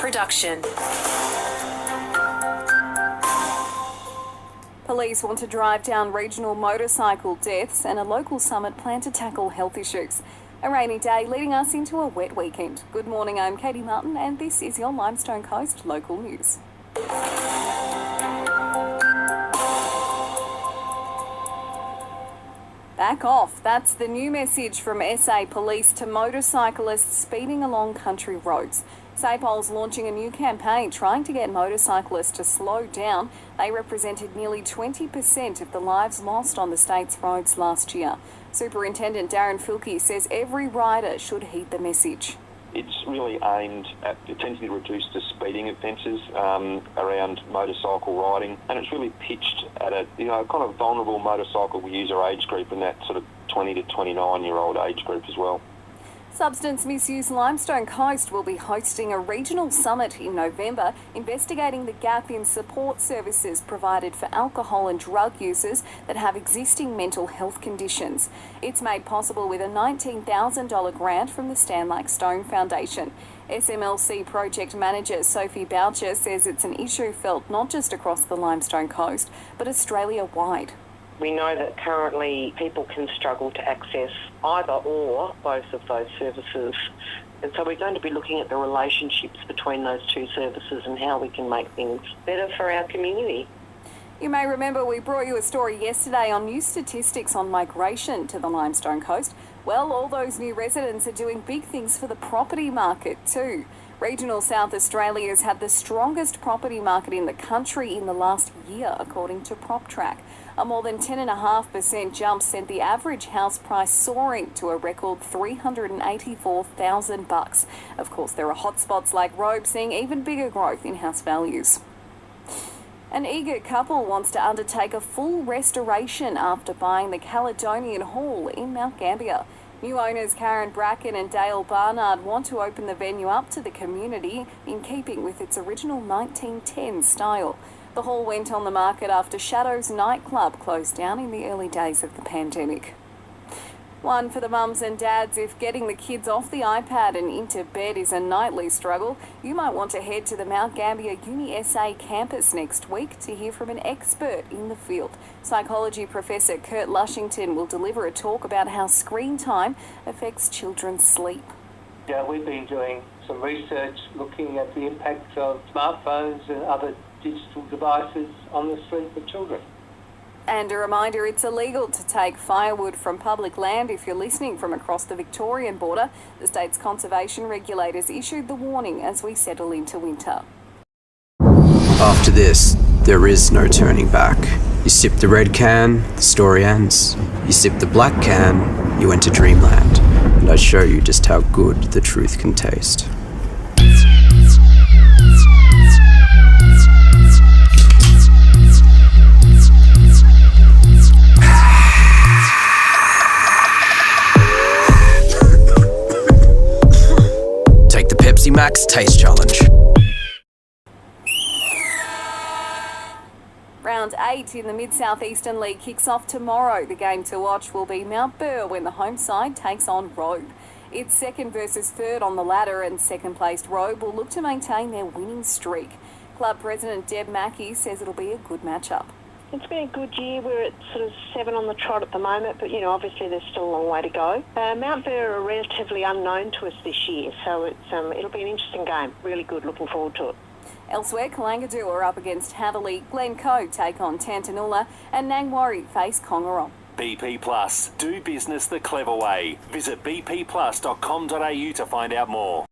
production. Police want to drive down regional motorcycle deaths, and a local summit plan to tackle health issues. A rainy day leading us into a wet weekend. Good morning, I'm Katie Martin and this is your Limestone Coast local news. Back off. That's the new message from SA Police to motorcyclists speeding along country roads. SAPOL's launching a new campaign trying to get motorcyclists to slow down. They represented nearly 20% of the lives lost on the state's roads last year. Superintendent Darren Filkey says every rider should heed the message. It's really aimed at attempting to reduce the speeding offences around motorcycle riding, and it's really pitched at a kind of vulnerable motorcycle user age group in that sort of 20 to 29-year-old age group as well. Substance Misuse Limestone Coast will be hosting a regional summit in November, investigating the gap in support services provided for alcohol and drug users that have existing mental health conditions. It's made possible with a $19,000 grant from the Limestone Foundation. SMLC project manager Sophie Boucher says it's an issue felt not just across the Limestone Coast, but Australia-wide. We know that currently people can struggle to access either or both of those services. And so we're going to be looking at the relationships between those two services and how we can make things better for our community. You may remember we brought you a story yesterday on new statistics on migration to the Limestone Coast. Well, all those new residents are doing big things for the property market too. Regional South Australia's had the strongest property market in the country in the last year, according to PropTrack. A more than 10.5% jump sent the average house price soaring to a record $384,000. Of course, there are hotspots like Robe seeing even bigger growth in house values. An eager couple wants to undertake a full restoration after buying the Caledonian Hall in Mount Gambier. New owners Karen Bracken and Dale Barnard want to open the venue up to the community in keeping with its original 1910 style. The hall went on the market after Shadows nightclub closed down in the early days of the pandemic. One for the mums and dads. If getting the kids off the iPad and into bed is a nightly struggle, you might want to head to the Mount Gambier Uni SA campus next week to hear from an expert in the field. Psychology Professor Kurt Lushington will deliver a talk about how screen time affects children's sleep. Yeah, we've been doing some research looking at the impact of smartphones and other digital devices on the sleep of children. And a reminder, it's illegal to take firewood from public land if you're listening from across the Victorian border. The state's conservation regulators issued the warning as we settle into winter. After this, there is no turning back. You sip the red can, the story ends. You sip the black can, you enter dreamland. And I show you just how good the truth can taste. Max Taste Challenge. Round 8 in the Mid-South Eastern League kicks off tomorrow. The game to watch will be Mount Burr when the home side takes on Robe. It's second versus third on the ladder, and second-placed Robe will look to maintain their winning streak. Club President Deb Mackey says it'll be a good matchup. It's been a good year. We're at sort of 7 on the trot at the moment, but, obviously there's still a long way to go. Mount Burr are relatively unknown to us this year, so it'll be an interesting game. Really good, looking forward to it. Elsewhere, Kalangadoo are up against Hatherley, Glencoe take on Tantanoola, and Nangwarry face Congarong. BP Plus. Do business the clever way. Visit bpplus.com.au to find out more.